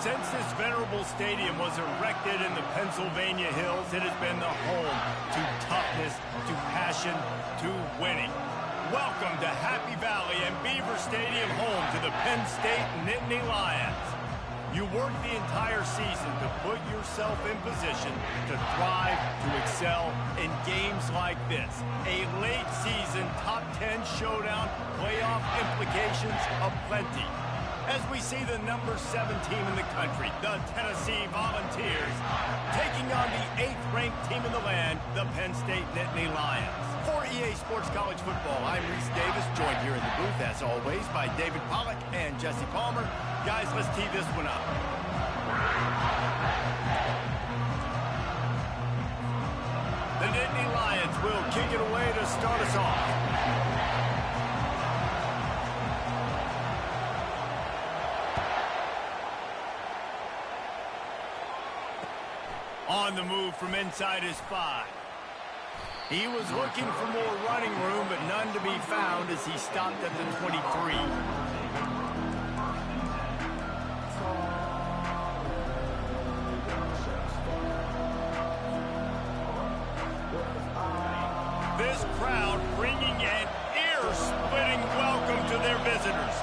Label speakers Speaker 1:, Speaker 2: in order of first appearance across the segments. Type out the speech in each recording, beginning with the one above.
Speaker 1: Since this venerable stadium was erected in the Pennsylvania Hills, it has been the home to toughness, to passion, to winning. Welcome to Happy Valley and Beaver Stadium, home to the Penn State Nittany Lions. You worked the entire season to put yourself in position to thrive, to excel in games like this. A late season top 10 showdown, playoff implications aplenty. As we see the number 7 team in the country, the Tennessee Volunteers, taking on the 8th-ranked team in the land, the Penn State Nittany Lions. For EA Sports College Football, I'm Reese Davis, joined here in the booth, as always, by David Pollack and Jesse Palmer. Guys, let's tee this one up. The Nittany Lions will kick it away to start us off. On the move from inside his 5. He was looking for more running room, but none to be found as he stopped at the 23. This crowd bringing an ear-splitting welcome to their visitors.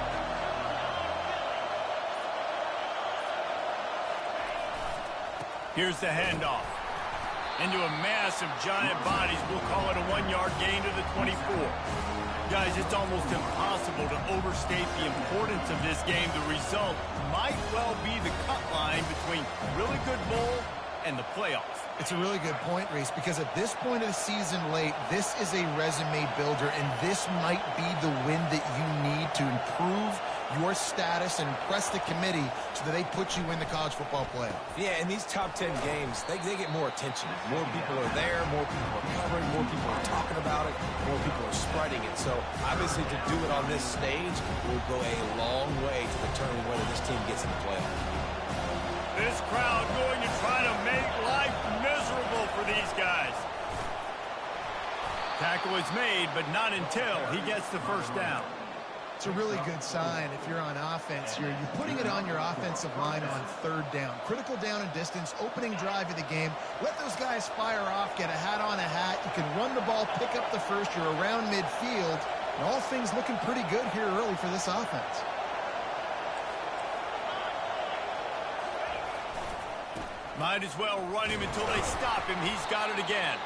Speaker 1: Here's the handoff. Into a mass of giant bodies. We'll call it a 1-yard gain to the 24. Guys, it's almost impossible to overstate the importance of this game. The result might well be the cut line between really good bowl and the playoffs.
Speaker 2: It's a really good point, Reese, because at this point of the season late, this is a resume builder, and this might be the win that you need to improve your status and impress the committee so that they put you in the college football playoff.
Speaker 3: Yeah, in these top 10 games, they get more attention. More people are there, more people are covering, more people are talking about it, more people are spreading it. So, obviously, to do it on this stage will go a long way to determine whether this team gets in the playoff.
Speaker 1: This crowd going to try to make life miserable for these guys. Tackle is made, but not until he gets the first down.
Speaker 2: It's a really good sign if you're on offense here. You're putting it on your offensive line on 3rd down. Critical down and distance, opening drive of the game. Let those guys fire off, get a hat on a hat. You can run the ball, pick up the first. You're around midfield. And all things looking pretty good here early for this offense.
Speaker 1: Might as well run him until they stop him. He's got it again.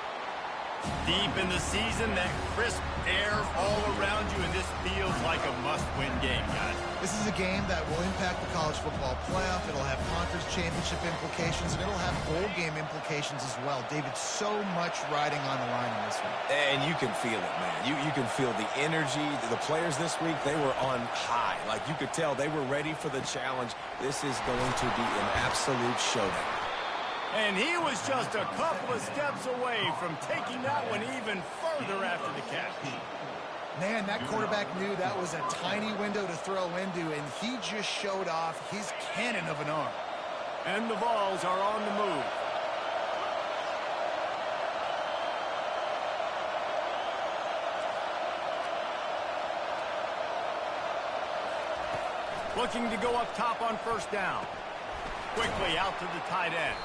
Speaker 1: Deep in the season, that crisp air all around you, and this feels like a must-win game, guys.
Speaker 2: This is a game that will impact the college football playoff. It'll have conference championship implications, and it'll have bowl game implications as well. David, so much riding on the line in this one.
Speaker 3: And you can feel it, man. You can feel the energy. The players this week, they were on high. Like, you could tell they were ready for the challenge. This is going to be an absolute showdown.
Speaker 1: And he was just a couple of steps away from taking that one even further after the catch.
Speaker 2: Man, that quarterback knew that was a tiny window to throw into, and he just showed off his cannon of an arm.
Speaker 1: And the Vols are on the move. Looking to go up top on 1st down. Quickly out to the tight end.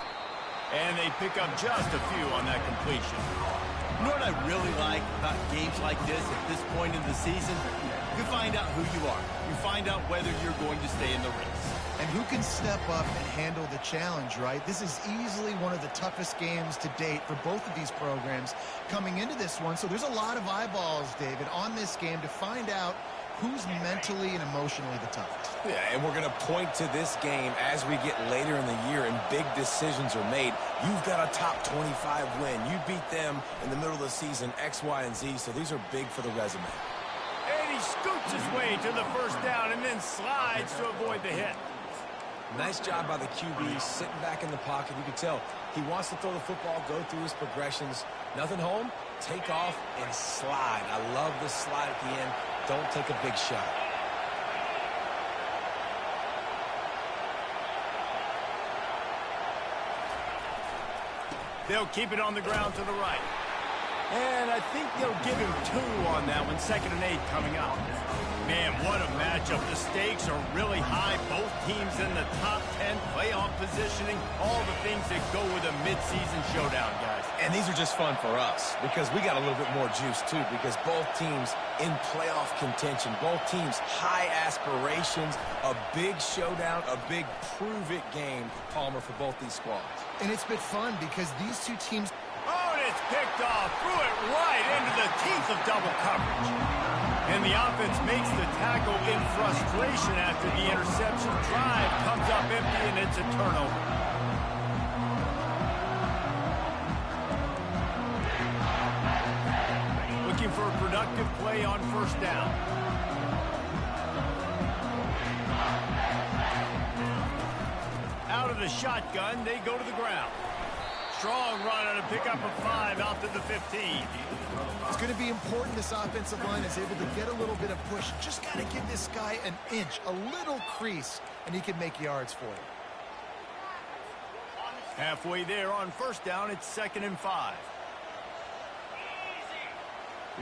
Speaker 1: And they pick up just a few on that completion. You know what I really like about games like this at this point in the season? You find out who you are. You find out whether you're going to stay in the race.
Speaker 2: And who can step up and handle the challenge, right? This is easily one of the toughest games to date for both of these programs coming into this one. So there's a lot of eyeballs, David, on this game to find out who's mentally and emotionally the toughest.
Speaker 3: Yeah, and we're going to point to this game as we get later in the year and big decisions are made. You've got a top 25 win. You beat them in the middle of the season, X, Y, and Z, so these are big for the resume.
Speaker 1: And he scoots his way to the first down and then slides to avoid the hit.
Speaker 3: Nice job by the QB, sitting back in the pocket. You can tell he wants to throw the football, go through his progressions. Nothing home, take off and slide. I love the slide at the end. Don't take a big shot.
Speaker 1: They'll keep it on the ground to the right. And I think they'll give him 2 on that one, 2nd and 8 coming up. Man, what a matchup. The stakes are really high. Both teams in the top 10, playoff positioning, all the things that go with a midseason showdown, guys.
Speaker 3: And these are just fun for us because we got a little bit more juice, too, because both teams in playoff contention, both teams high aspirations, a big showdown, a big prove-it game, Palmer, for both these squads.
Speaker 2: And it's been fun because these two teams...
Speaker 1: Oh, and it's picked off, threw it right into the teeth of double coverage. And the offense makes the tackle in frustration after the interception. Drive comes up empty, and it's a turnover. Looking for a productive play on first down. Out of the shotgun, they go to the ground. Strong run on a pickup of 5 out to the 15.
Speaker 2: It's going to be important this offensive line is able to get a little bit of push. Just got to give this guy an inch, a little crease, and he can make yards for you.
Speaker 1: Halfway there on first down, it's 2nd and 5.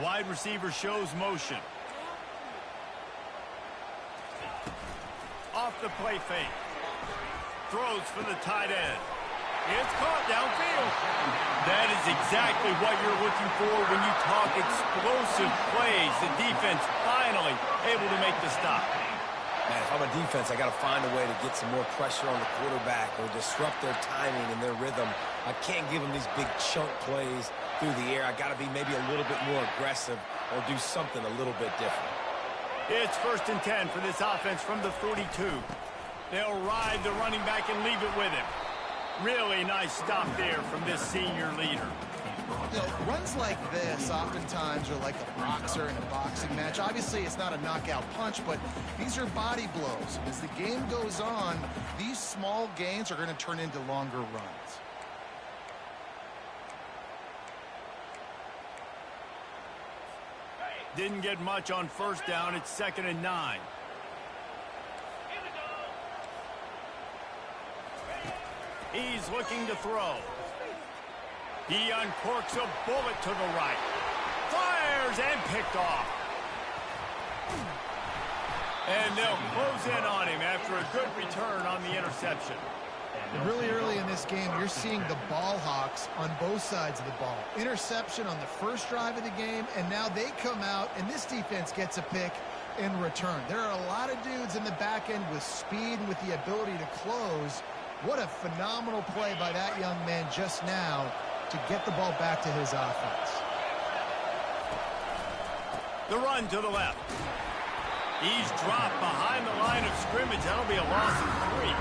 Speaker 1: Wide receiver shows motion. Off the play fake. Throws for the tight end. It's caught downfield. That is exactly what you're looking for when you talk explosive plays. The defense finally able to make the stop.
Speaker 3: Man, if I'm a defense, I got to find a way to get some more pressure on the quarterback or disrupt their timing and their rhythm. I can't give them these big chunk plays through the air. I got to be maybe a little bit more aggressive or do something a little bit different.
Speaker 1: It's 1st and 10 for this offense from the 42. They'll ride the running back and leave it with him. Really nice stop there from this senior leader.
Speaker 2: You know, runs like this oftentimes are like a boxer in a boxing match. Obviously, it's not a knockout punch, but these are body blows. As the game goes on, these small gains are going to turn into longer runs.
Speaker 1: Didn't get much on first down. It's 2nd and 9. He's looking to throw. He uncorks a bullet to the right. Fires and picked off. And they'll close in on him after a good return on the interception.
Speaker 2: Really early in this game, you're seeing the ball hawks on both sides of the ball. Interception on the first drive of the game, and now they come out, and this defense gets a pick in return. There are a lot of dudes in the back end with speed and with the ability to close. What a phenomenal play by that young man just now to get the ball back to his offense.
Speaker 1: The run to the left. He's dropped behind the line of scrimmage. That'll be a loss of 3.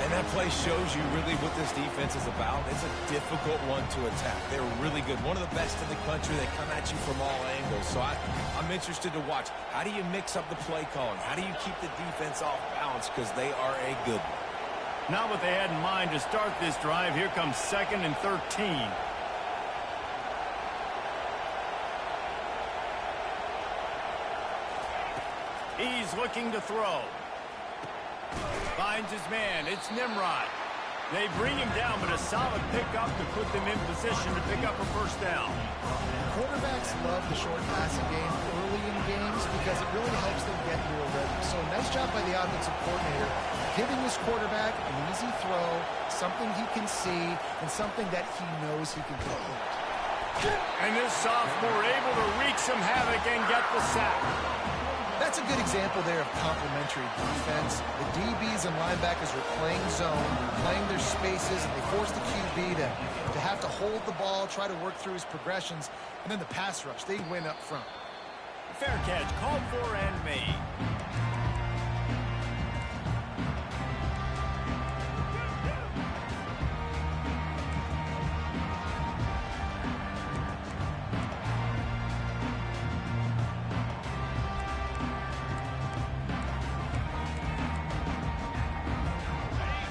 Speaker 3: And that play shows you really what this defense is about. It's a difficult one to attack. They're really good. One of the best in the country. They come at you from all angles. So I'm interested to watch. How do you mix up the play calling? How do you keep the defense off balance? Because they are a good one.
Speaker 1: Not what they had in mind to start this drive. Here comes 2nd and 13. He's looking to throw. Finds his man. It's Nimrod. They bring him down, but a solid pickup to put them in position to pick up a first down.
Speaker 2: Quarterbacks love the short passing game early in games because it really helps them get into a rhythm. So nice job by the offensive coordinator, giving his quarterback an easy throw, something he can see, and something that he knows he can complete.
Speaker 1: And this sophomore able to wreak some havoc and get the sack.
Speaker 2: That That's a good example there of complementary defense. The DBs and linebackers are playing zone, playing their spaces, and they force the QB to have to hold the ball, try to work through his progressions, and then the pass rush, they win up front.
Speaker 1: Fair catch, called for and made.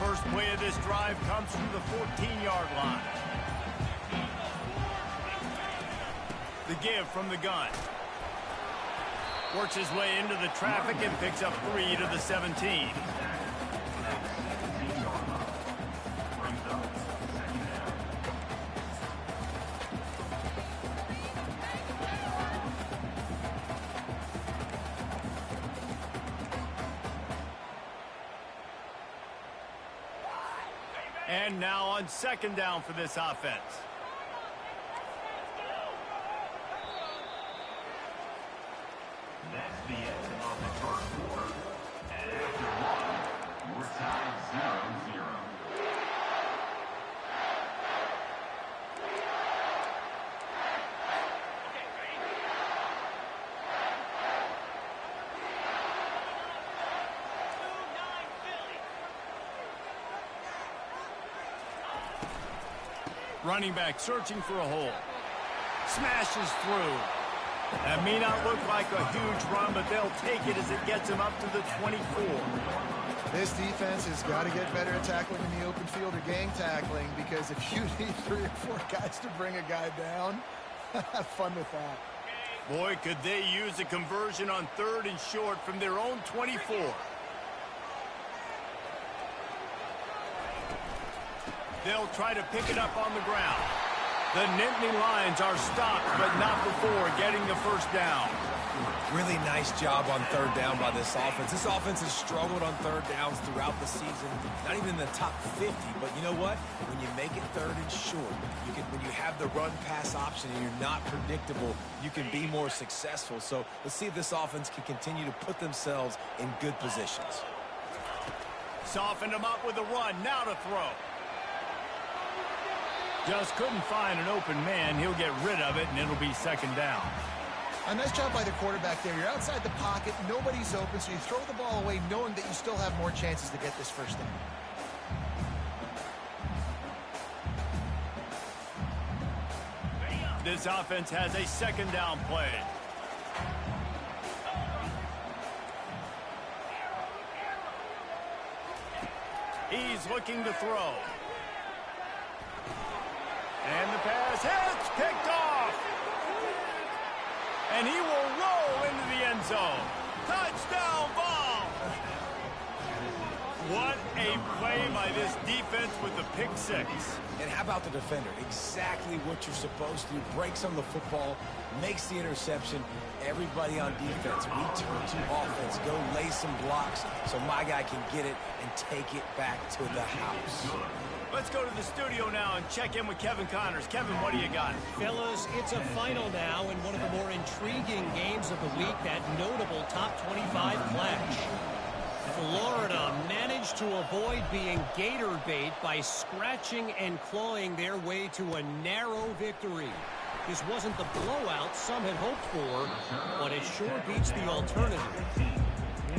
Speaker 1: First play of this drive comes from the 14-yard line. The give from the gun. Works his way into the traffic and picks up 3 to the 17. And now on second down for this offense.
Speaker 4: That's the end of the first quarter. And after 1, we're tied 0-0.
Speaker 1: Running back searching for a hole. Smashes through. That may not look like a huge run, but they'll take it as it gets him up to the 24.
Speaker 2: This defense has got to get better at tackling in the open field or gang tackling, because if you need 3 or 4 guys to bring a guy down, have fun with that.
Speaker 1: Boy, could they use a conversion on 3rd and short from their own 24. They'll try to pick it up on the ground. The Nittany Lions are stopped, but not before getting the first down.
Speaker 3: Really nice job on 3rd down by this offense. This offense has struggled on 3rd downs throughout the season. Not even in the top 50, but you know what? When you make it 3rd and short, when you have the run-pass option and you're not predictable, you can be more successful. So let's see if this offense can continue to put themselves in good positions.
Speaker 1: Softened him up with a run. Now to throw. Just couldn't find an open man. He'll get rid of it, and it'll be second down.
Speaker 2: A nice job by the quarterback there. You're outside the pocket. Nobody's open, so you throw the ball away knowing that you still have more chances to get this first down.
Speaker 1: This offense has a second down play. He's looking to throw. And the pass hits, picked off. And he will roll into the end zone. Touchdown ball. What a play by this defense with the pick 6.
Speaker 3: And how about the defender? Exactly what you're supposed to do. Breaks on the football, makes the interception. Everybody on defense, we turn to offense. Go lay some blocks so my guy can get it and take it back to the house.
Speaker 1: Let's go to the studio now and check in with Kevin Connors. Kevin, what do you got?
Speaker 5: Fellas, it's a final now in one of the more intriguing games of the week, that notable top 25 clash. Florida managed to avoid being gator bait by scratching and clawing their way to a narrow victory. This wasn't the blowout some had hoped for, but it sure beats the alternative.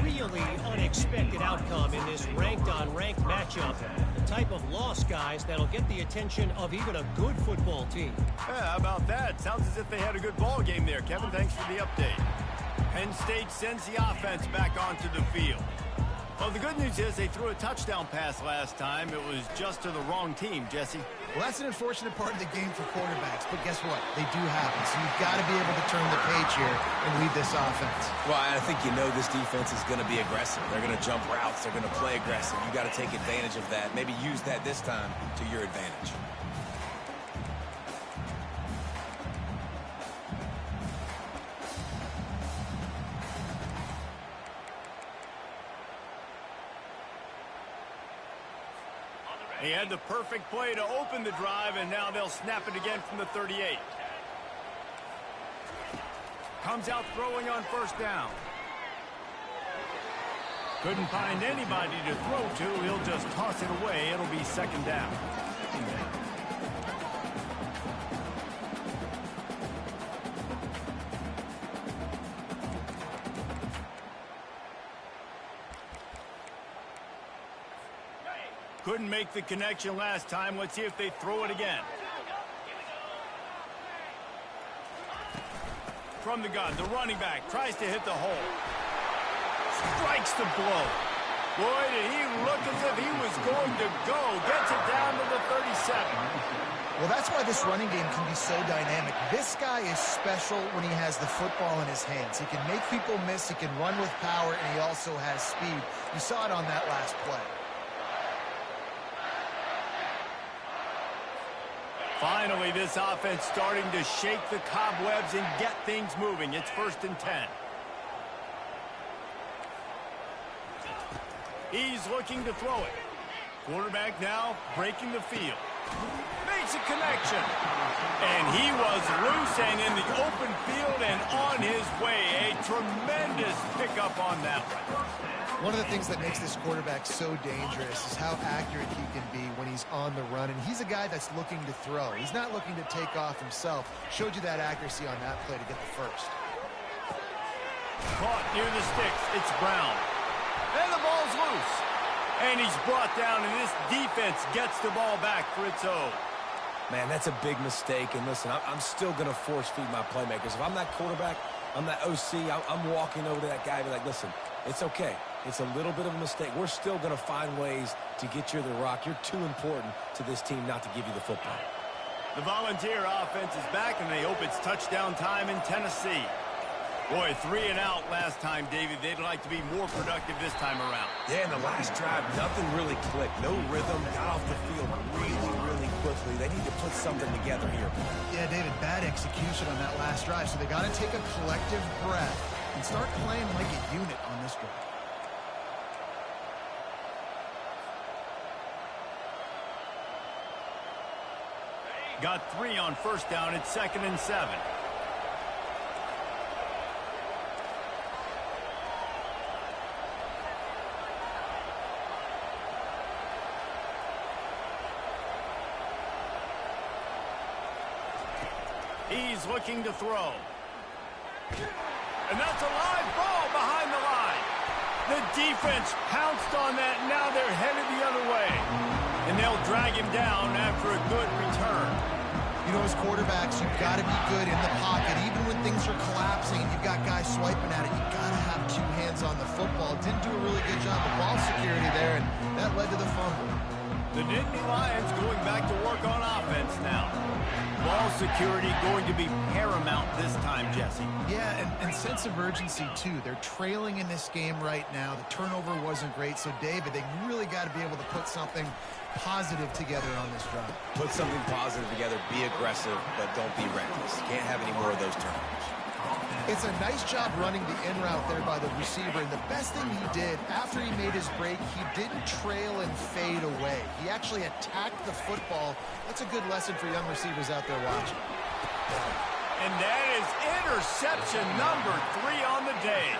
Speaker 5: Really unexpected outcome in this ranked-on-ranked matchup. The type of loss, guys, that'll get the attention of even a good football team.
Speaker 1: Yeah, how about that? Sounds as if they had a good ball game there. Kevin, thanks for the update. Penn State sends the offense back onto the field. Well, the good news is they threw a touchdown pass last time. It was just to the wrong team, Jesse.
Speaker 2: Well, that's an unfortunate part of the game for quarterbacks, but guess what? They do happen, so you've got to be able to turn the page here and lead this offense.
Speaker 3: Well, I think you know this defense is going to be aggressive. They're going to jump routes. They're going to play aggressive. You got to take advantage of that. Maybe use that this time to your advantage.
Speaker 1: He had the perfect play to open the drive, and now they'll snap it again from the 38. Comes out throwing on first down. Couldn't find anybody to throw to. He'll just toss it away. It'll be second down. Couldn't make the connection last time. Let's see if they throw it again. From the gun, the running back tries to hit the hole. Strikes the blow. Boy, did he look as if he was going to go. Gets it down to the 37.
Speaker 2: Well, that's why this running game can be so dynamic. This guy is special when he has the football in his hands. He can make people miss, he can run with power, and he also has speed. You saw it on that last play.
Speaker 1: Finally, this offense starting to shake the cobwebs and get things moving. It's 1st and 10. He's looking to throw it. Quarterback now breaking the field. Makes a connection. And he was loose and in the open field and on his way. A tremendous pickup on that one.
Speaker 2: One of the things that makes this quarterback so dangerous is how accurate he can be when he's on the run. And he's a guy that's looking to throw. He's not looking to take off himself. Showed you that accuracy on that play to get the first.
Speaker 1: Caught near the sticks. It's Brown. And the ball's loose. And he's brought down, and this defense gets the ball back for its own.
Speaker 3: Man, that's a big mistake. And listen, I'm still going to force feed my playmakers. If I'm that quarterback, I'm that OC, I'm walking over to that guy and be like, listen, it's okay. It's a little bit of a mistake. We're still going to find ways to get you the rock. You're too important to this team not to give you the football.
Speaker 1: The Volunteer offense is back, and they hope it's touchdown time in Tennessee. Boy, 3 and out last time, David. They'd like to be more productive this time around.
Speaker 3: Yeah, in the last drive, nothing really clicked. No rhythm. Got off the field really quickly. They need to put something together here.
Speaker 2: Yeah, David, bad execution on that last drive. So they got to take a collective breath and start playing like a unit on this drive.
Speaker 1: Got 3 on 1st down. It's 2nd and 7. He's looking to throw. And that's a live ball behind the line. The defense pounced on that. Now they're headed the other way. And they'll drag him down after a good return.
Speaker 2: You know, as quarterbacks, you've got to be good in the pocket. Even when things are collapsing and you've got guys swiping at it, you've got to have 2 hands on the football. Didn't do a really good job of ball security there, and that led to the fumble.
Speaker 1: The Nittany Lions going back to work on offense now. Ball security going to be paramount this time, Jesse.
Speaker 2: Yeah, and sense of urgency, too. They're trailing in this game right now. The turnover wasn't great. So, David, they really got to be able to put something positive together on this drive.
Speaker 3: Put something positive together. Be aggressive, but don't be reckless. Can't have any more of those turnovers.
Speaker 2: It's a nice job running the in route there by the receiver. And the best thing he did after he made his break, he didn't trail and fade away. He actually attacked the football. That's a good lesson for young receivers out there watching.
Speaker 1: And that is interception number 3 on the day.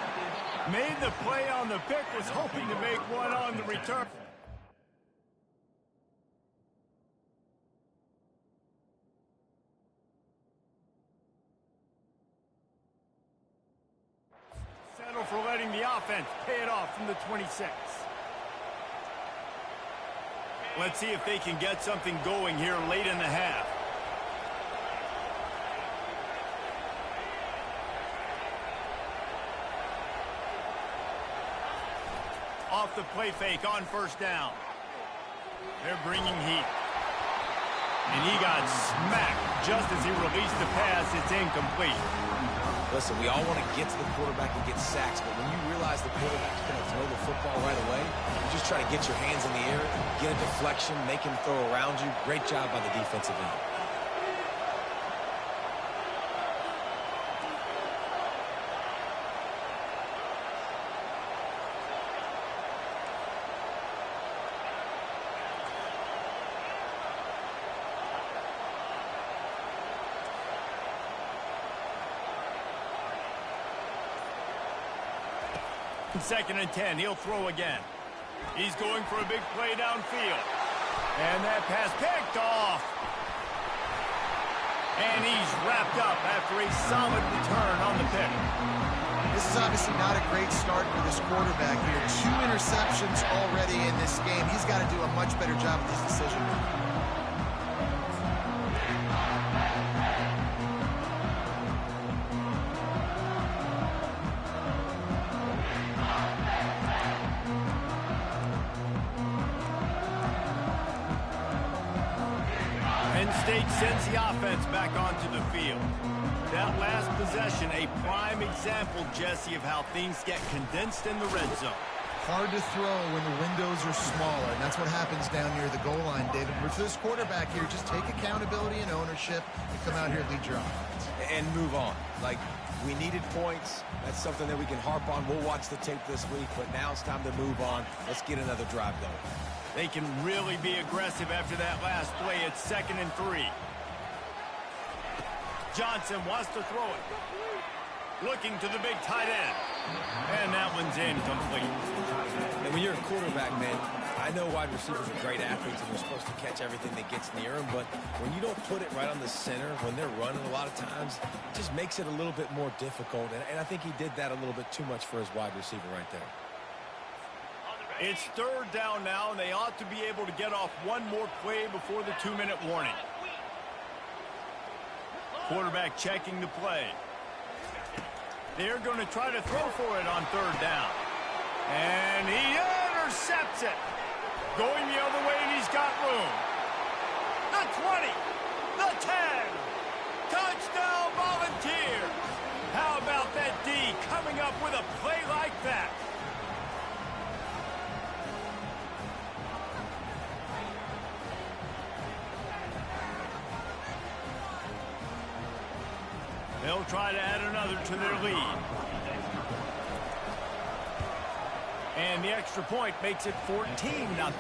Speaker 1: Made the play on the pick, was hoping to make one on the return. Settle for letting the offense pay it off from the 26. Let's see if they can get something going here late in the half. Off the play fake on 1st down. They're bringing heat. And he got smacked just as he released the pass. It's incomplete.
Speaker 3: Listen, we all want to get to the quarterback and get sacks, but when you realize the quarterback's going to throw the football right away, you just try to get your hands in the air, get a deflection, make him throw around you. Great job by the defensive end.
Speaker 1: Second and 10. He'll throw again. He's going for a big play downfield. And that pass picked off. And he's wrapped up after a solid return on the pick.
Speaker 2: This is obviously not a great start for this quarterback here. 2 interceptions already in this game. He's got to do a much better job with this decision.
Speaker 1: Penn State sends the offense back onto the field. That last possession, a prime example, Jesse, of how things get condensed in the red zone.
Speaker 2: Hard to throw when the windows are smaller, and that's what happens down near the goal line, David. But for this quarterback here, just take accountability and ownership and come out here and lead your offense.
Speaker 3: And move on. Like, we needed points. That's something that we can harp on. We'll watch the tape this week, but now it's time to move on. Let's get another drive going.
Speaker 1: They can really be aggressive after that last play. It's 2nd and 3. Johnson wants to throw it. Looking to the big tight end. And that one's incomplete.
Speaker 3: And when you're a quarterback, man, I know wide receivers are great athletes and they're supposed to catch everything that gets near them, but when you don't put it right on the center, when they're running a lot of times, it just makes it a little bit more difficult. And I think he did that a little bit too much for his wide receiver right there.
Speaker 1: It's 3rd down now, and they ought to be able to get off one more play before the 2-minute warning. Quarterback checking the play. They're going to try to throw for it on 3rd down. And he intercepts it. Going the other way, and he's got room. The 20, the 10. Touchdown, Volunteers. How about that D coming up with a play like that? They'll try to add another to their lead. And the extra point makes it 14-0.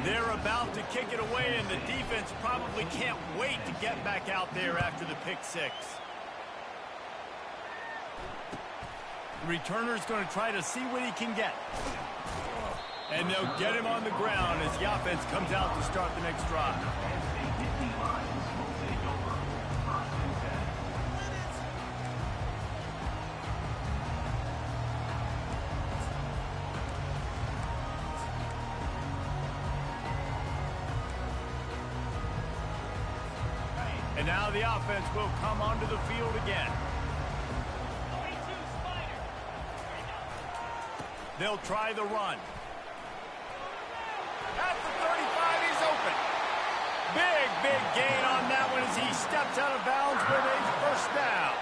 Speaker 1: They're about to kick it away, and the defense probably can't wait to get back out there after the pick six. The returner's going to try to see what he can get. And they'll get him on the ground as the offense comes out to start the next drive. And now the offense will come onto the field again. They'll try the run. At the 35, he's open. Big gain on that one as he steps out of bounds with a first down.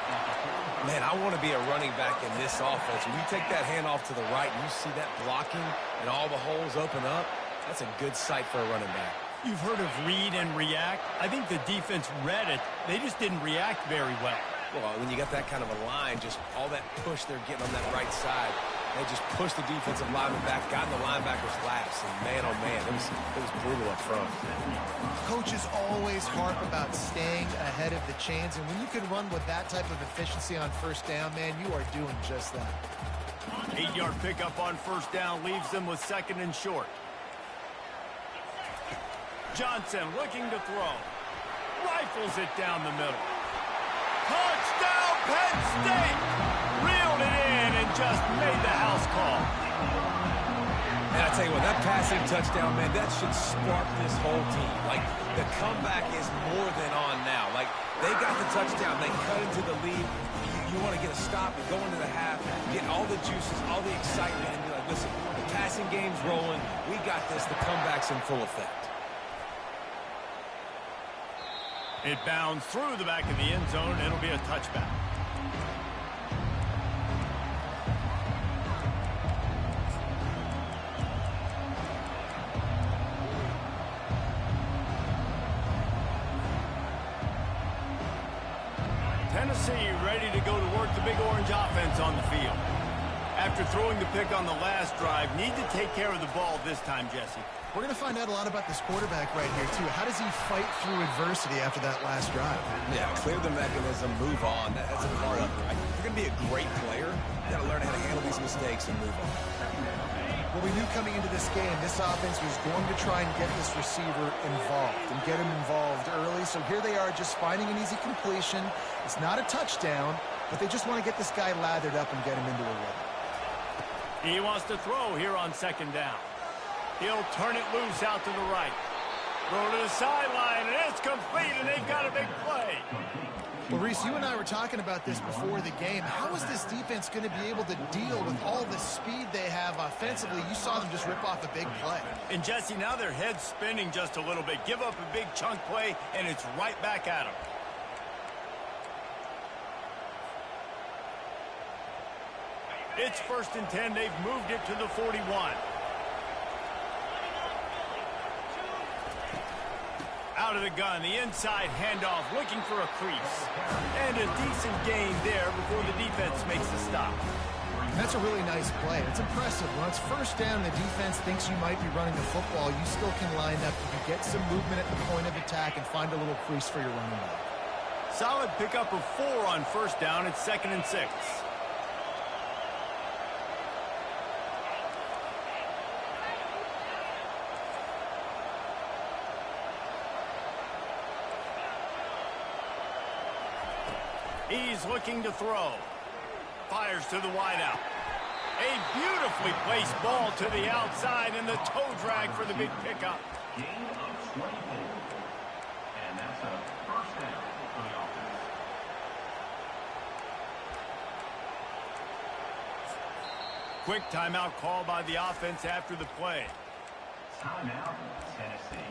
Speaker 3: Man, I want to be a running back in this offense. When you take that handoff to the right and you see that blocking and all the holes open up, that's a good sight for a running back.
Speaker 1: You've heard of read and react. I think the defense read it. They just didn't react very well.
Speaker 3: Well, when you got that kind of a line, just all that push they're getting on that right side, they just pushed the defensive lineman back, got in the linebacker's laps, and man, oh man, it was brutal up front.
Speaker 2: Coaches always harp about staying ahead of the chains, and when you can run with that type of efficiency on first down, man, you are doing just that.
Speaker 1: 8-yard pickup on first down leaves them with 2nd and short. Johnson looking to throw. Rifles it down the middle. Touchdown, Penn State! Reeled it in and just made the house call.
Speaker 3: And I tell you what, that passing touchdown, man, that should spark this whole team. Like, the comeback is more than on now. Like, they got the touchdown. They cut into the lead. You want to get a stop and go into the half, get all the juices, all the excitement, and be like, listen, the passing game's rolling. We got this. The comeback's in full effect.
Speaker 1: It bounds through the back of the end zone. It'll be a touchback. Tennessee ready to go to work the Big Orange offense on the field. After throwing the pick on the last drive, need to take care of the ball this time, Jesse.
Speaker 2: We're going to find out a lot about this quarterback right here, too. How does he fight through adversity after that last drive?
Speaker 3: Yeah, clear the mechanism, move on. That's a part of it, right? If you're going to be a great player, you got to learn how to handle these mistakes and move on.
Speaker 2: Well, we knew coming into this game, this offense was going to try and get this receiver involved and get him involved early. So here they are just finding an easy completion. It's not a touchdown, but they just want to get this guy lathered up and get him into a rhythm.
Speaker 1: He wants to throw here on second down. He'll turn it loose out to the right. Throw to the sideline, and it's complete, and they've got a big play.
Speaker 2: Well, Reese, you and I were talking about this before the game. How is this defense going to be able to deal with all the speed they have offensively? You saw them just rip off a big play.
Speaker 1: And, Jesse, now their head's spinning just a little bit. Give up a big chunk play, and it's right back at them. It's 1st and 10. They've moved it to the 41. Out of the gun, the inside handoff, looking for a crease. And a decent gain there before the defense makes the stop.
Speaker 2: That's a really nice play. It's impressive. When it's 1st down, the defense thinks you might be running the football. You still can line up. You can get some movement at the point of attack and find a little crease for your running back.
Speaker 1: Solid pickup of 4 on 1st down. It's 2nd and 6. He's looking to throw. Fires to the wideout. A beautifully placed ball to the outside, and the toe drag for the big pickup.
Speaker 4: Gain of 24. And that's a 1st down for the offense.
Speaker 1: Quick timeout call by the offense after the play.
Speaker 4: Timeout, Tennessee.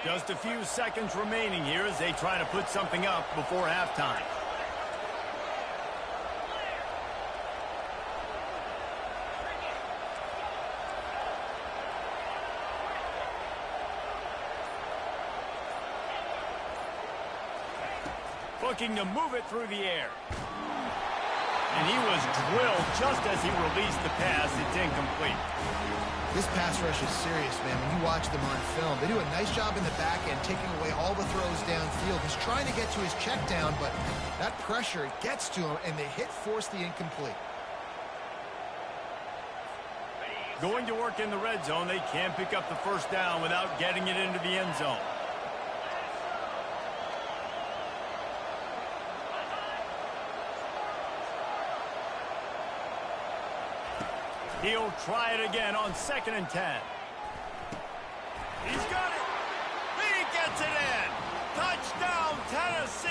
Speaker 1: Just a few seconds remaining here as they try to put something up before halftime. Looking to move it through the air. And he was drilled just as he released the pass. It's incomplete.
Speaker 2: This pass rush is serious, man. When you watch them on film, they do a nice job in the back end, taking away all the throws downfield. He's trying to get to his check down, but that pressure gets to him, and the hit forced the incomplete.
Speaker 1: Going to work in the red zone, they can't pick up the 1st down without getting it into the end zone. He'll try it again on 2nd and 10. He's got it. He gets it in. Touchdown, Tennessee.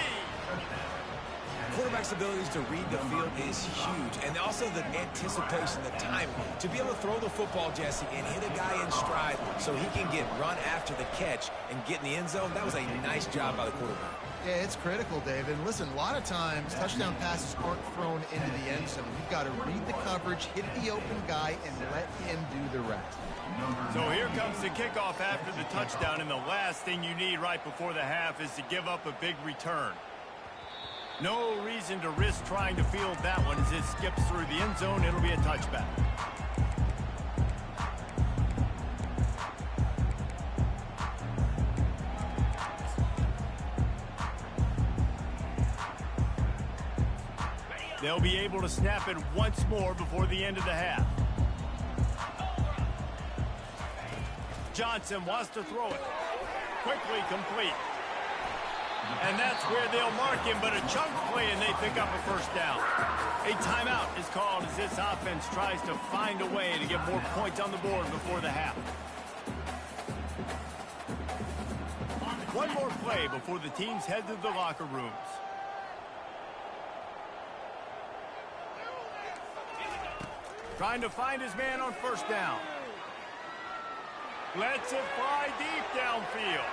Speaker 3: Quarterback's abilities to read the field is huge, and also the anticipation, the timing. To be able to throw the football, Jesse, and hit a guy in stride so he can get run after the catch and get in the end zone, that was a nice job by the quarterback.
Speaker 2: Yeah, it's critical, David. Listen, a lot of times touchdown passes aren't thrown into the end zone. You've got to read the coverage, hit the open guy, and let him do the rest.
Speaker 1: So here comes the kickoff after the touchdown, and the last thing you need right before the half is to give up a big return. No reason to risk trying to field that one. As it skips through the end zone, it'll be a touchback. They'll be able to snap it once more before the end of the half. Johnson wants to throw it. Quickly complete. And that's where they'll mark him, but a chunk play, and they pick up a 1st down. A timeout is called as this offense tries to find a way to get more points on the board before the half. One more play before the teams head to the locker rooms. Trying to find his man on 1st down. Lets it fly deep downfield.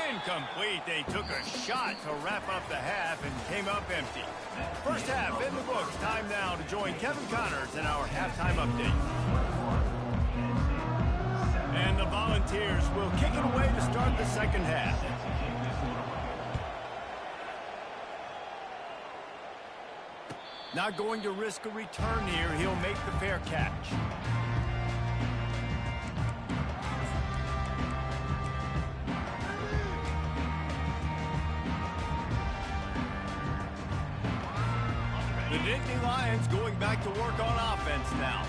Speaker 1: Incomplete. They took a shot to wrap up the half and came up empty. 1st half in the books. Time now to join Kevin Connors in our halftime update. And the Volunteers will kick it away to start the 2nd half. Not going to risk a return here. He'll make the fair catch. The Nittany Lions going back to work on offense now.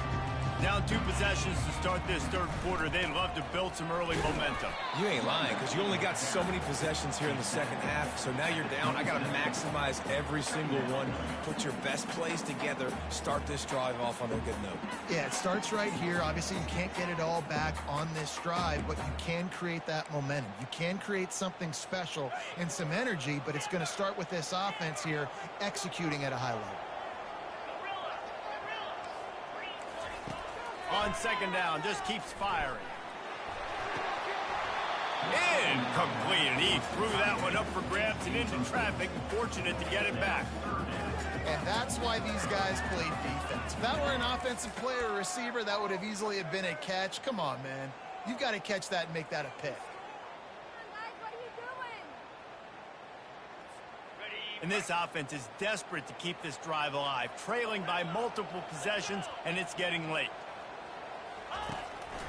Speaker 1: Down 2 possessions to start this third quarter. They'd love to build some early momentum.
Speaker 3: You ain't lying, because you only got so many possessions here in the second half, so now you're down. I got to maximize every single one. Put your best plays together. Start this drive off on a good note.
Speaker 2: Yeah, it starts right here. Obviously, you can't get it all back on this drive, but you can create that momentum. You can create something special and some energy, but it's going to start with this offense here executing at a high level.
Speaker 1: On second down, just keeps firing. Incomplete, and he threw that one up for grabs and into traffic, and fortunate to get it back.
Speaker 2: And that's why these guys played defense. If that were an offensive player or receiver, that would have easily have been a catch. Come on, man. You've got to catch that and make that a pick.
Speaker 1: And this offense is desperate to keep this drive alive, trailing by multiple possessions, and it's getting late.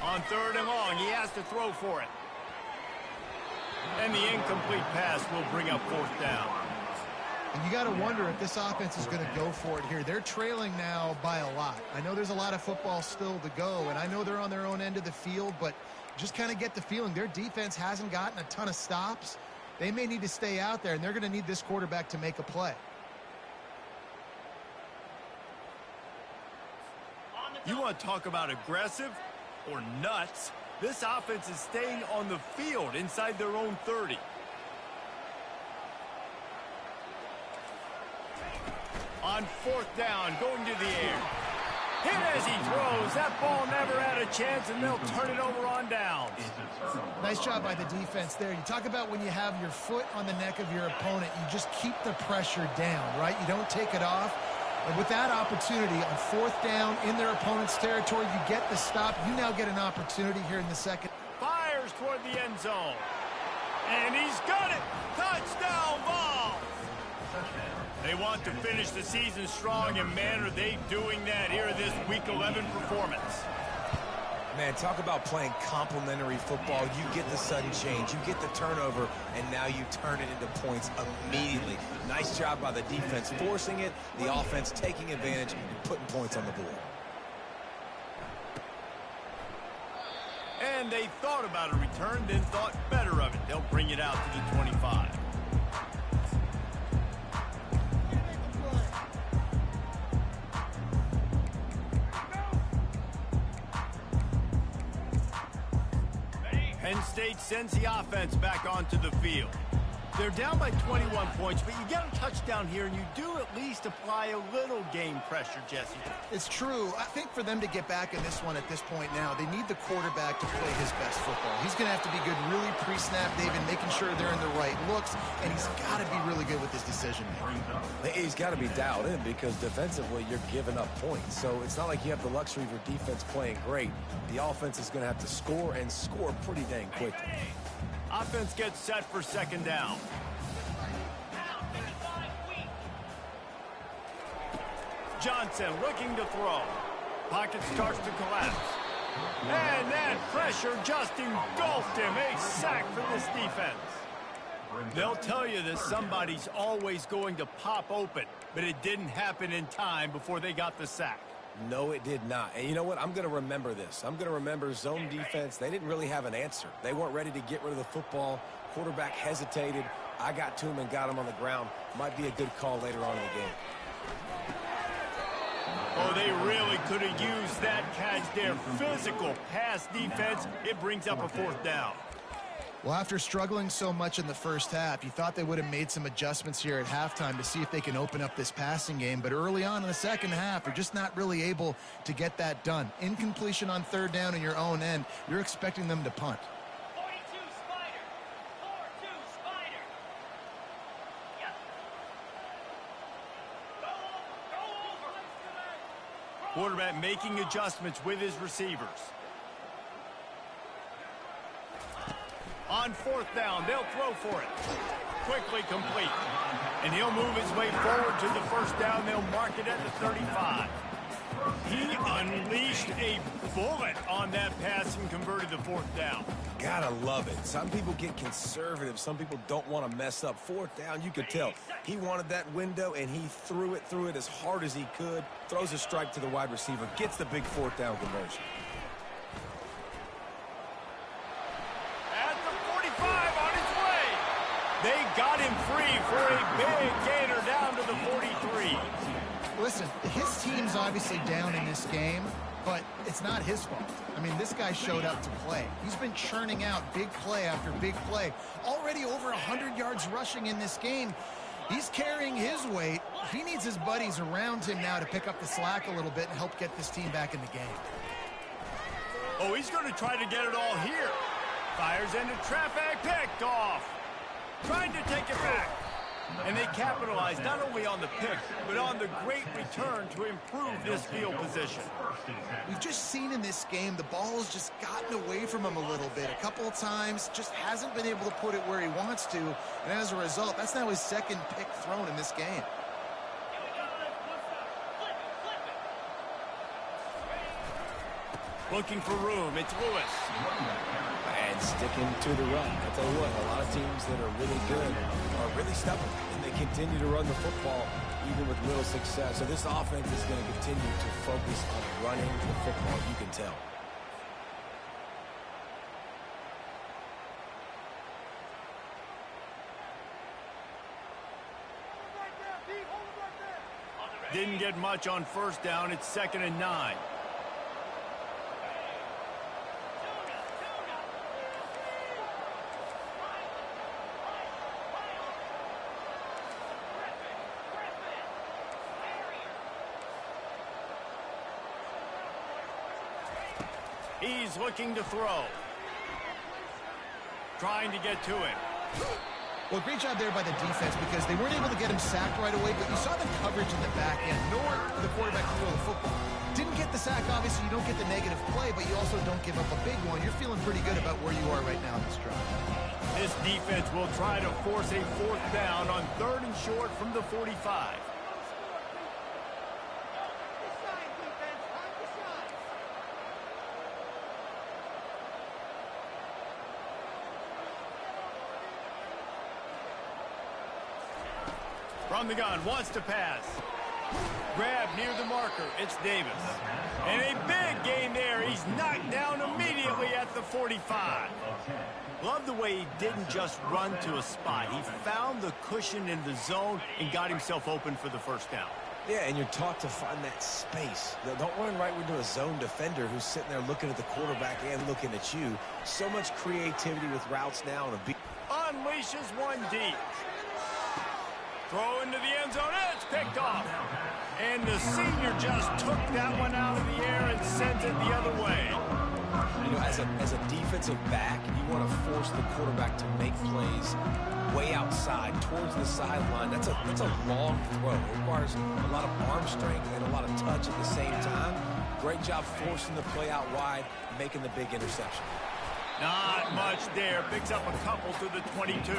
Speaker 1: On third and long, he has to throw for it. And the incomplete pass will bring up fourth down.
Speaker 2: And you got to wonder if this offense is going to go for it here. They're trailing now by a lot. I know there's a lot of football still to go, and I know they're on their own end of the field, but just kind of get the feeling their defense hasn't gotten a ton of stops. They may need to stay out there, and they're going to need this quarterback to make a play.
Speaker 1: You want to talk about aggressive or nuts? This offense is staying on the field inside their own 30. On fourth down, going to the air. Hit as he throws. That ball never had a chance, and they'll turn it over on downs.
Speaker 2: Nice job by the defense there. You talk about when you have your foot on the neck of your opponent, you just keep the pressure down, right? You don't take it off. And with that opportunity on fourth down in their opponent's territory, you get the stop. You now get an opportunity here in the second.
Speaker 1: Fires toward the end zone. And he's got it. Touchdown, Vols. They want to finish the season strong, and man, are they doing that here in this Week 11 performance.
Speaker 3: Man, talk about playing complementary football. You get the sudden change, you get the turnover, and now you turn it into points immediately. Nice job by the defense forcing it, the offense taking advantage and putting points on the board.
Speaker 1: And they thought about a return, then thought better of it. They'll bring it out to the 25. Penn State sends the offense back onto the field. They're down by 21 points, but you get a touchdown here, and you do at least apply a little game pressure, Jesse.
Speaker 2: It's true. I think for them to get back in this one at this point now, they need the quarterback to play his best football. He's going to have to be good really pre-snap, David, making sure they're in the right looks, and he's got to be really good with his decision-making.
Speaker 3: He's got to be dialed in because defensively you're giving up points. So it's not like you have the luxury of your defense playing great. The offense is going to have to score and score pretty dang quickly.
Speaker 1: Offense gets set for second down. Johnson looking to throw. Pocket starts to collapse. And that pressure just engulfed him. A sack for this defense. They'll tell you that somebody's always going to pop open, but it didn't happen in time before they got the sack.
Speaker 3: No, it did not. And you know what? I'm going to remember this. I'm going to remember zone defense. They didn't really have an answer. They weren't ready to get rid of the football. Quarterback hesitated. I got to him and got him on the ground. Might be a good call later on in the game.
Speaker 1: Oh, they really could have used that catch there. Physical pass defense. It brings up a fourth down.
Speaker 2: Well, after struggling so much in the first half, you thought they would have made some adjustments here at halftime to see if they can open up this passing game. But early on in the second half, they're just not really able to get that done. Incompletion on third down in your own end, you're expecting them to punt.
Speaker 6: 42 Spider. 4-2 Spider. Yes. Go over.
Speaker 1: Quarterback making adjustments with his receivers. On fourth down, they'll throw for it. quickly complete. And he'll move his way forward to the first down. They'll mark it at the 35. He unleashed a bullet on that pass and converted the fourth down.
Speaker 3: Gotta love it. Some people get conservative. Some people don't want to mess up. Fourth down, you could tell. He wanted that window, and he threw it as hard as he could. Throws a strike to the wide receiver. Gets the big fourth down conversion.
Speaker 1: At the 45 on his way. They got him free for a big gainer down to the 43.
Speaker 2: Listen, his team's obviously down in this game, but it's not his fault. I mean, this guy showed up to play. He's been churning out big play after big play. Already over 100 yards rushing in this game. He's carrying his weight. He needs his buddies around him now to pick up the slack a little bit and help get this team back in the game.
Speaker 1: Oh, he's going to try to get it all here. Fires into traffic, picked off. Trying to take it back. And they capitalize not only on the pick, but on the great return to improve this field position.
Speaker 2: We've just seen in this game the ball's just gotten away from him a little bit. A couple of times, just hasn't been able to put it where he wants to. And as a result, that's now his second pick thrown in this game.
Speaker 1: Looking for room, it's Lewis.
Speaker 3: And sticking to the run. I'll tell you what, a lot of teams that are really good are really stubborn, and they continue to run the football even with little success. So this offense is going to continue to focus on running the football, you can tell.
Speaker 1: Didn't get much on first down. It's 2nd and 9. He's looking to throw. Trying to get to him.
Speaker 2: Well, great job there by the defense because they weren't able to get him sacked right away, but you saw the coverage in the back end. Nowhere for the quarterback to throw the football. Didn't get the sack, obviously. You don't get the negative play, but you also don't give up a big one. You're feeling pretty good about where you are right now in this drive.
Speaker 1: This defense will try to force a fourth down on 3rd and short from the 45. From the gun, wants to pass. Grab near the marker, it's Davis. And a big gain there. He's knocked down immediately at the 45. Love the way he didn't just run to a spot. He found the cushion in the zone and got himself open for the first down.
Speaker 3: Yeah, and you're taught to find that space. Don't run right into a zone defender who's sitting there looking at the quarterback and looking at you. So much creativity with routes now. And
Speaker 1: unleashes one deep. Throw into the end zone, it's picked off. And the senior just took that one out of the air and sent it the other way.
Speaker 3: You know, as a defensive back, you want to force the quarterback to make plays way outside, towards the sideline. That's a long throw. It requires a lot of arm strength and a lot of touch at the same time. Great job forcing the play out wide, making the big interception.
Speaker 1: Not much there. Picks up a couple to the 22.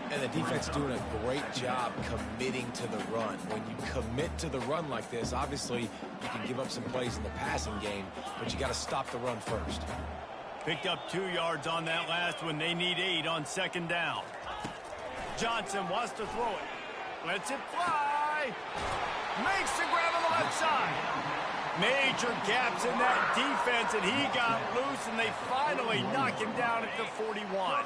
Speaker 3: And the defense doing a great job committing to the run. When you commit to the run like this, obviously you can give up some plays in the passing game, but you got to stop the run first.
Speaker 1: Picked up 2 yards on that last one. They need 8 on 2nd down. Johnson wants to throw it. Lets it fly. Makes the grab on the left side. Major gaps in that defense, and he got loose, and they finally knock him down at the 41.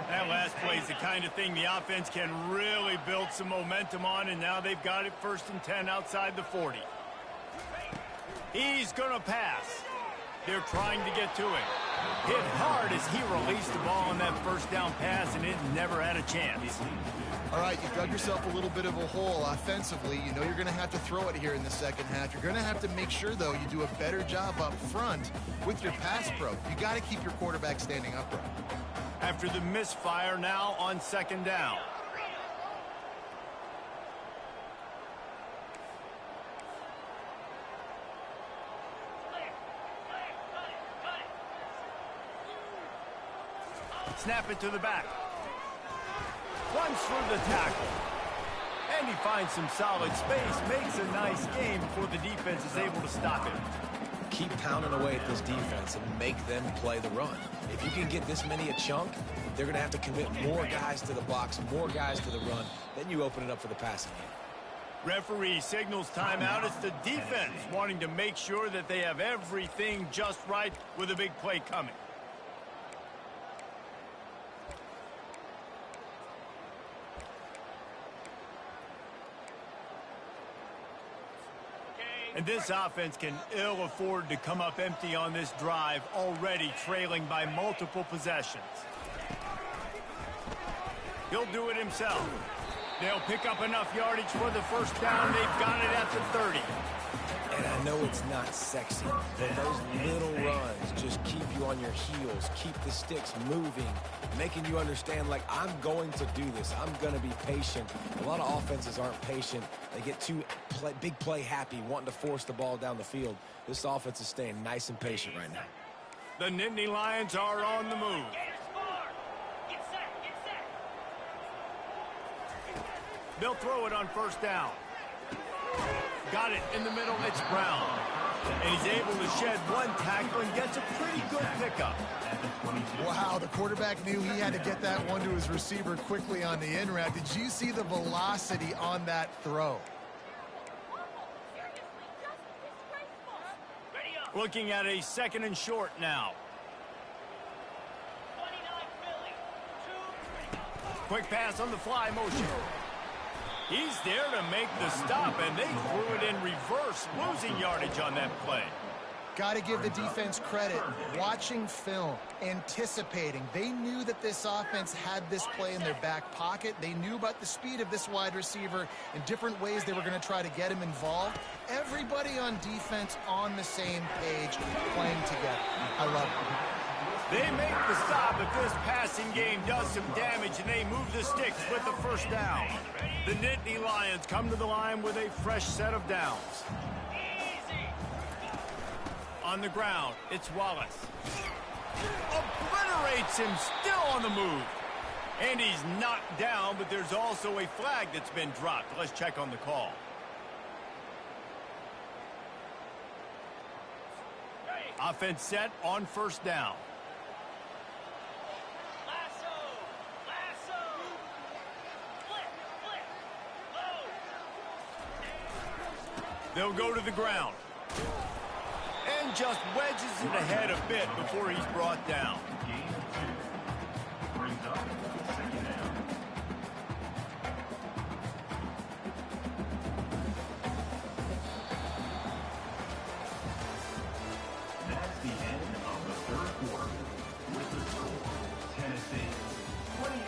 Speaker 1: That last play is the kind of thing the offense can really build some momentum on, and now they've got it 1st and 10 outside the 40. He's going to pass. They're trying to get to him. Hit hard as he released the ball on that 1st down pass, and it never had a chance.
Speaker 2: All right, you dug yourself a little bit of a hole offensively. You know you're going to have to throw it here in the second half. You're going to have to make sure, though, you do a better job up front with your pass pro. You got to keep your quarterback standing upright.
Speaker 1: After the misfire, now on 2nd down. Snap it to the back. runs for the tackle. And he finds some solid space, makes a nice game before the defense is able to stop him.
Speaker 3: Keep pounding away at this defense and make them play the run. If you can get this many a chunk, they're going to have to commit more guys to the box, more guys to the run. Then you open it up for the passing game.
Speaker 1: Referee signals timeout. It's the defense wanting to make sure that they have everything just right with a big play coming. And this offense can ill afford to come up empty on this drive, already trailing by multiple possessions. He'll do it himself. They'll pick up enough yardage for the first down. They've got it at the 30.
Speaker 3: And I know it's not sexy, but those little runs just keep you on your heels, keep the sticks moving, making you understand, like, I'm going to do this. I'm going to be patient. A lot of offenses aren't patient. They get too big play happy, wanting to force the ball down the field. This offense is staying nice and patient right now.
Speaker 1: The Nittany Lions are on the move. They'll throw it on first down. Got it in the middle. It's Brown. And he's able to shed one tackle and gets a pretty good pickup.
Speaker 2: Wow, the quarterback knew he had to get that one to his receiver quickly on the in route. Did you see the velocity on that throw?
Speaker 1: Looking at a second and short now. Quick pass on the fly motion. He's there to make the stop, and they threw it in reverse, losing yardage on that play.
Speaker 2: Got to give the defense credit. Watching film, anticipating. They knew that this offense had this play in their back pocket. They knew about the speed of this wide receiver and different ways they were going to try to get him involved. Everybody on defense on the same page, playing together. I love it.
Speaker 1: They make the stop if this passing game does some damage, and they move the sticks with the first down. The Nittany Lions come to the line with a fresh set of downs. On the ground, it's Wallace. Obliterates him, still on the move. And he's knocked down, but there's also a flag that's been dropped. Let's check on the call. Offense set on first down. They'll go to the ground. And just wedges it ahead a bit before he's brought down.
Speaker 4: Brings up second down. That's the end of the third quarter. With the score, Tennessee 28,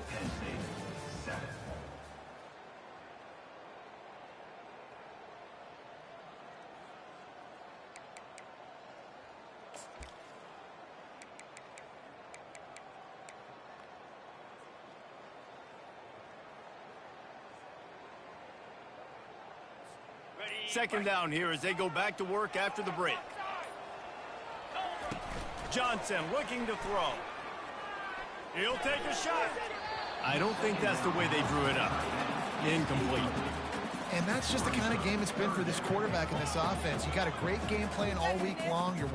Speaker 4: Penn State 7.
Speaker 1: Second down here as they go back to work after the break. Johnson looking to throw. He'll take a shot. I don't think that's the way they drew it up. Incomplete.
Speaker 2: And that's just the kind of game it's been for this quarterback in this offense. You got a great game plan all week long. You're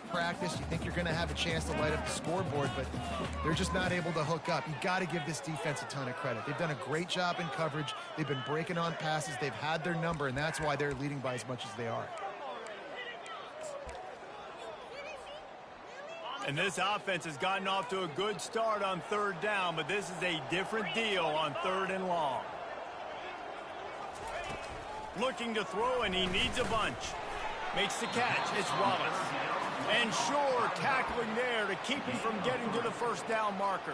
Speaker 2: practice. You think you're going to have a chance to light up the scoreboard, but they're just not able to hook up. You got to give this defense a ton of credit. They've done a great job in coverage. They've been breaking on passes. They've had their number, and that's why they're leading by as much as they are.
Speaker 1: And this offense has gotten off to a good start on third down, but this is a different deal on third and long. Looking to throw, and he needs a bunch. Makes the catch. It's Wallace. And sure, tackling there to keep him from getting to the first down marker.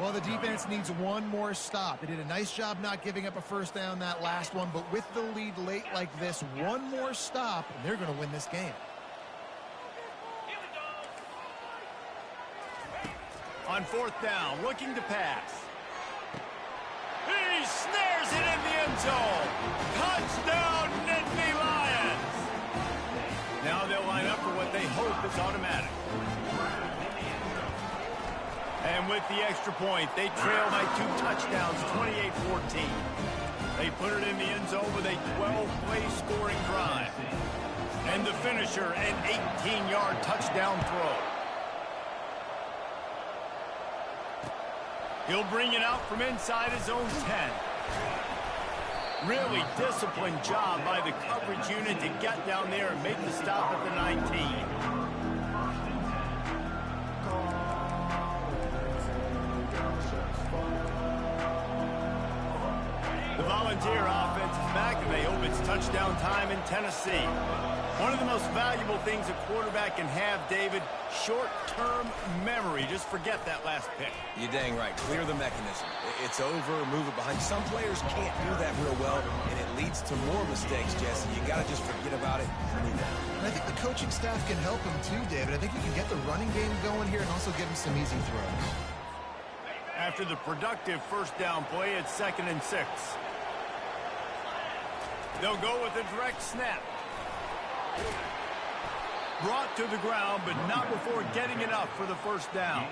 Speaker 2: Well, the defense needs one more stop. They did a nice job not giving up a first down that last one, but with the lead late like this, one more stop, and they're going to win this game.
Speaker 1: On fourth down, looking to pass. He snares it in the end zone. Touchdown, Nittany Lions. Now they'll line up for what they hope is automatic. And with the extra point, they trail by 2 touchdowns, 28-14. They put it in the end zone with a 12-play scoring drive. And the finisher, an 18-yard touchdown throw. He'll bring it out from inside his own 10. Really disciplined job by the coverage unit to get down there and make the stop at the 19. The Volunteer offense is back, and they hope it's touchdown time in Tennessee. One of the most valuable things a quarterback can have, David, short-term memory. Just forget that last pick.
Speaker 3: You're dang right. Clear the mechanism. It's over, move it behind. Some players can't do that real well, and it leads to more mistakes, Jesse. You got to just forget about it and move on.
Speaker 2: And I think the coaching staff can help him too, David. I think you can get the running game going here and also give him some easy throws.
Speaker 1: After the productive first down play, it's 2nd and 6. They'll go with a direct snap. Brought to the ground, but not before getting enough for the first down.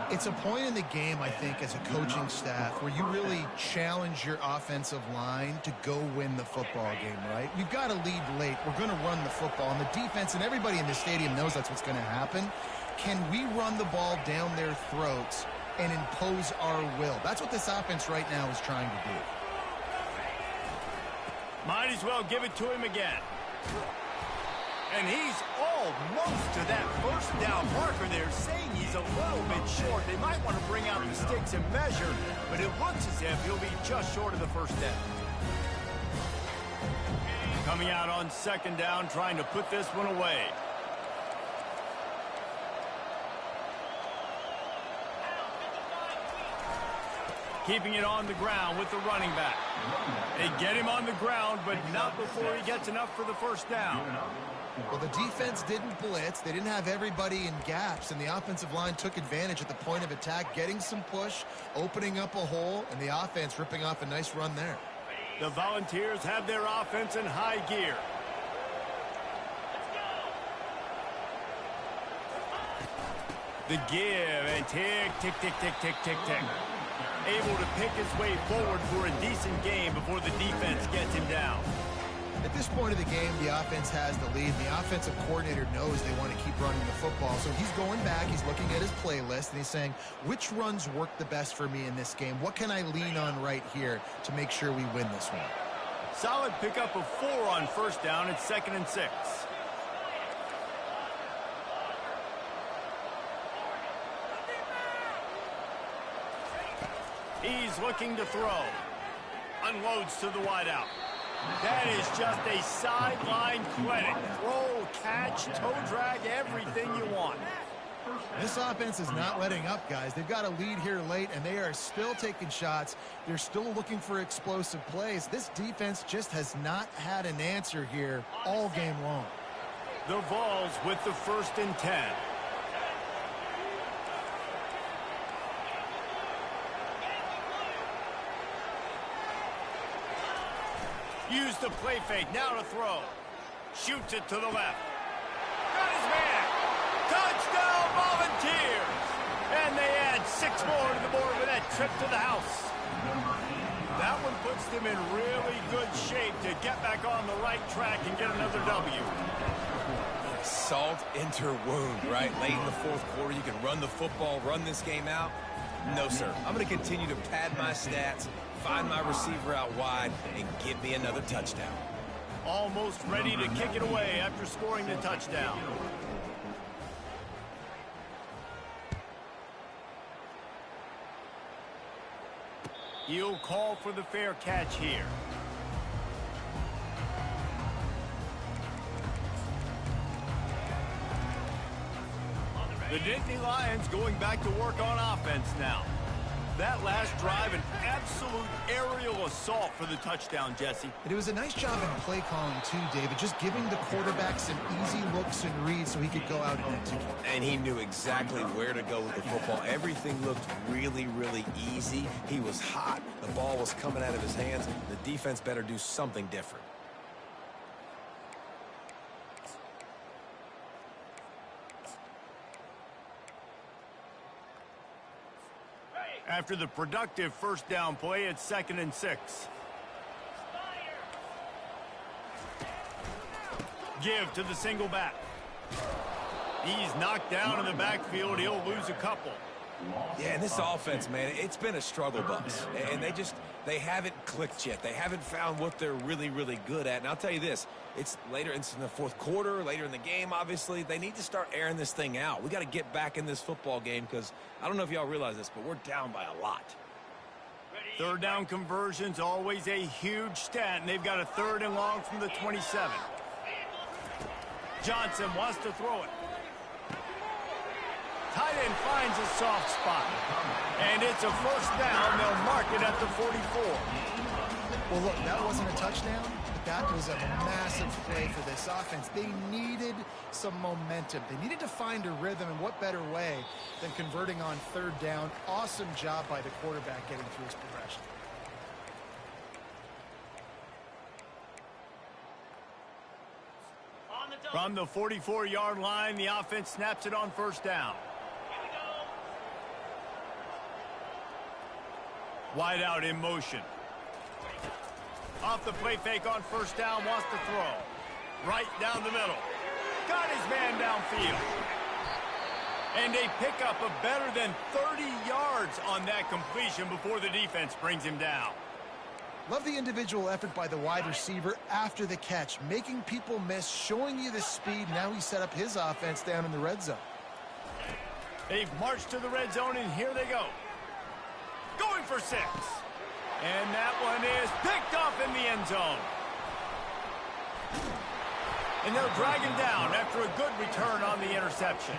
Speaker 2: It's a point in the game, I think, as a coaching staff, where you really challenge your offensive line to go win the football game, right? You've got to lead late. We're going to run the football. And the defense and everybody in the stadium knows that's what's going to happen. Can we run the ball down their throats and impose our will? That's what this offense right now is trying to do.
Speaker 1: Might as well give it to him again. And he's almost to that first down marker there, saying he's a little bit short. They might want to bring out the sticks and measure, but it looks as if he'll be just short of the first down. Coming out on 2nd down, trying to put this one away. Keeping it on the ground with the running back. They get him on the ground, but not before he gets enough for the first down.
Speaker 2: Well, the defense didn't blitz. They didn't have everybody in gaps, and the offensive line took advantage at the point of attack, getting some push, opening up a hole, and the offense ripping off a nice run there.
Speaker 1: The Volunteers have their offense in high gear. The give and tick, tick, tick, tick, tick, tick, tick. Able to pick his way forward for a decent game before the defense gets him down.
Speaker 2: At this point of the game, the offense has the lead. The offensive coordinator knows they want to keep running the football. So he's going back, he's looking at his playlist, and he's saying, which runs work the best for me in this game? What can I lean on right here to make sure we win this one?
Speaker 1: Solid pickup of 4 on first down. It's 2nd and 6. He's looking to throw. Unloads to the wideout. That is just a sideline clinic. Throw, catch, toe drag, everything you want.
Speaker 2: This offense is not letting up, guys. They've got a lead here late, and they are still taking shots. They're still looking for explosive plays. This defense just has not had an answer here all game long.
Speaker 1: The Vols with the 1st and 10. Use the play fake, now to throw. Shoots it to the left. Got his man. Touchdown Volunteers! And they add 6 more to the board with that trip to the house. That one puts them in really good shape to get back on the right track and get another W.
Speaker 3: Salt into wound, right? Late in the 4th quarter, you can run the football, run this game out. No, sir. I'm going to continue to pad my stats, find my receiver out wide, and give me another touchdown.
Speaker 1: Almost ready to kick it away after scoring the touchdown. He'll call for the fair catch here. The Nittany Lions going back to work on offense now. That last drive, an absolute aerial assault for the touchdown, Jesse.
Speaker 2: It was a nice job in play calling too, David, just giving the quarterback some easy looks and reads so he could go out and execute.
Speaker 3: And he knew exactly where to go with the football. Everything looked really, really easy. He was hot. The ball was coming out of his hands. The defense better do something different.
Speaker 1: After the productive first down play, it's 2nd and 6. Give to the single back. He's knocked down in the backfield. He'll lose a couple.
Speaker 3: Yeah, and this offense, man, it's been a struggle bus. And they haven't clicked yet. They haven't found what they're really, really good at. And I'll tell you this, it's later in the fourth quarter, later in the game, obviously. They need to start airing this thing out. We got to get back in this football game because I don't know if y'all realize this, but we're down by a lot.
Speaker 1: Third down conversion's always a huge stat, and they've got a 3rd and long from the 27. Johnson wants to throw it. Tight end finds a soft spot. And it's a first down. They'll mark it at the 44.
Speaker 2: Well, look, that wasn't a touchdown, but that was a massive play for this offense. They needed some momentum. They needed to find a rhythm, and what better way than converting on 3rd down. Awesome job by the quarterback getting through his progression.
Speaker 1: From the 44-yard line, the offense snaps it on first down. Wide out in motion. Off the play fake on first down, wants to throw. Right down the middle. Got his man downfield. And they pick up a better than 30 yards on that completion before the defense brings him down.
Speaker 2: Love the individual effort by the wide receiver after the catch, making people miss, showing you the speed. Now he set up his offense down in the red zone.
Speaker 1: They've marched to the red zone, and here they go. Going for 6. And that one is picked off in the end zone. And they'll drag him down after a good return on the interception.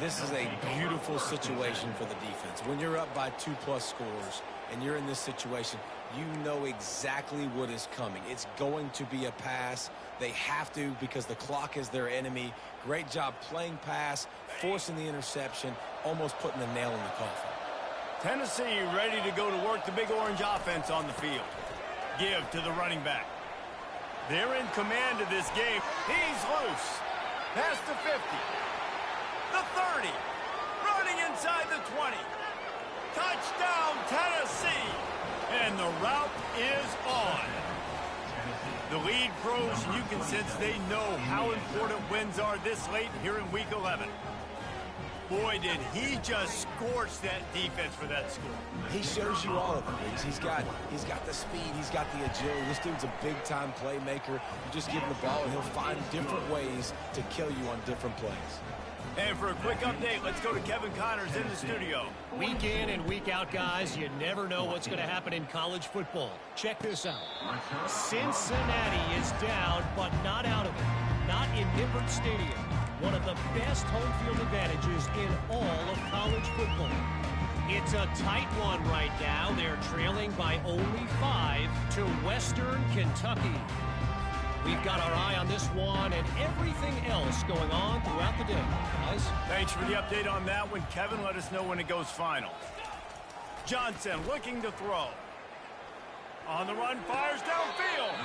Speaker 3: This is a beautiful situation for the defense. When you're up by 2+ scores and you're in this situation, you know exactly what is coming. It's going to be a pass. They have to because the clock is their enemy. Great job playing pass, forcing the interception, almost putting the nail in the coffin.
Speaker 1: Tennessee ready to go to work the Big Orange offense on the field. Give to the running back. They're in command of this game. He's loose. Past the 50. The 30. Running inside the 20. Touchdown, Tennessee. And the route is on. The lead grows, and you can sense they know how important wins are this late here in Week 11. Boy, did he just scorch that defense for that score.
Speaker 3: He shows you all of it, Riggs. He's got the speed. He's got the agility. This dude's a big-time playmaker. You just give him the ball, and he'll find different ways to kill you on different plays.
Speaker 1: And for a quick update, let's go to Kevin Connors in the studio.
Speaker 5: Week in and week out, guys, you never know what's going to happen in college football. Check this out. Cincinnati is down, but not out of it. Not in Nippert Stadium. One of the best home field advantages in all of college football. It's a tight one right now. They're trailing by only 5 to Western Kentucky. We've got our eye on this one and everything else going on throughout the day, guys.
Speaker 1: Thanks for the update on that one, Kevin. Let us know when it goes final. Johnson looking to throw. On the run, fires downfield.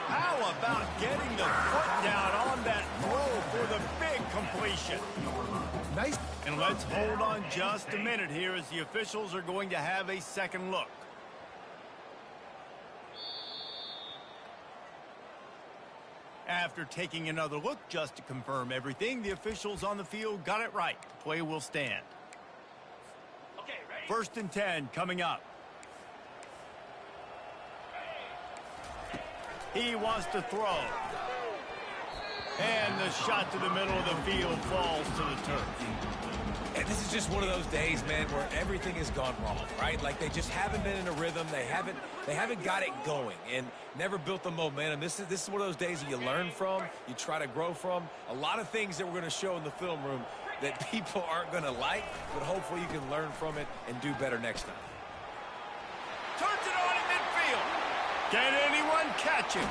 Speaker 1: How about getting the foot down on that throw for the big completion?
Speaker 2: Nice.
Speaker 1: And let's hold on just a minute here as the officials are going to have a second look. After taking another look just to confirm everything, the officials on the field got it right. The play will stand.
Speaker 6: Okay, ready?
Speaker 1: 1st and 10 coming up. He wants to throw. And the shot to the middle of the field falls to the turf.
Speaker 3: And this is just one of those days, man, where everything has gone wrong, right? Like they just haven't been in a rhythm. They haven't got it going and never built the momentum. This is one of those days that you learn from, you try to grow from. A lot of things that we're going to show in the film room that people aren't going to like, but hopefully you can learn from it and do better next time.
Speaker 1: Turns it on in midfield. Can anyone catch him?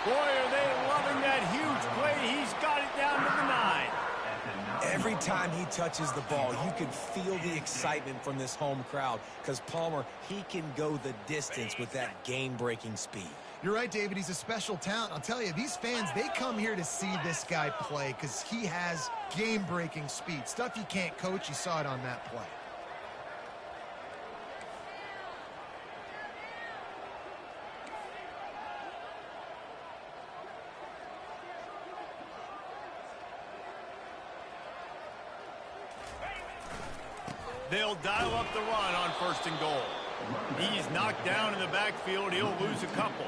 Speaker 1: Boy, are they loving that huge play. He's got it down to the 9.
Speaker 3: Every time he touches the ball, you can feel the excitement from this home crowd because Palmer, he can go the distance with that game-breaking speed.
Speaker 2: You're right, David. He's a special talent. I'll tell you, these fans, they come here to see this guy play because he has game-breaking speed. Stuff you can't coach. You saw it on that play.
Speaker 1: They'll dial up the run on 1st and goal. He's knocked down in the backfield. He'll lose a couple.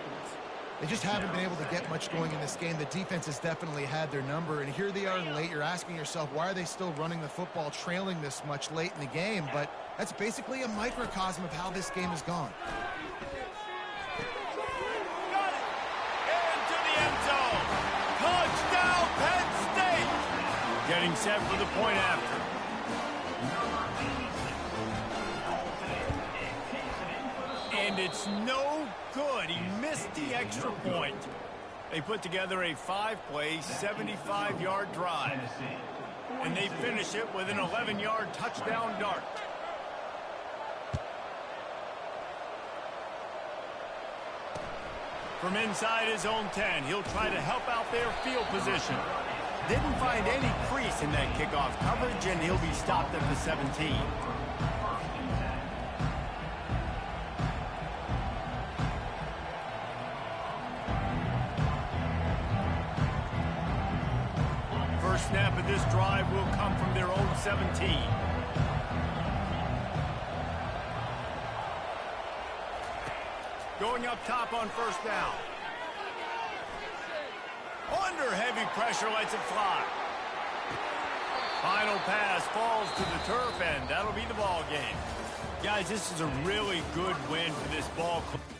Speaker 2: They just haven't been able to get much going in this game. The defense has definitely had their number, and here they are late. You're asking yourself, why are they still running the football, trailing this much late in the game? But that's basically a microcosm of how this game has gone.
Speaker 1: Got it! Into the end zone! Touchdown, Penn State! Getting set for the point after. And it's no good. He missed the extra point. They put together a 5-play, 75-yard drive. And they finish it with an 11-yard touchdown dart. From inside his own 10, he'll try to help out their field position. Didn't find any crease in that kickoff coverage, and he'll be stopped at the 17. First snap of this drive will come from their own 17. Going up top on 1st down. Under heavy pressure, lets it fly. Final pass falls to the turf, and that'll be the ball game. Guys, this is a really good win for this ball club.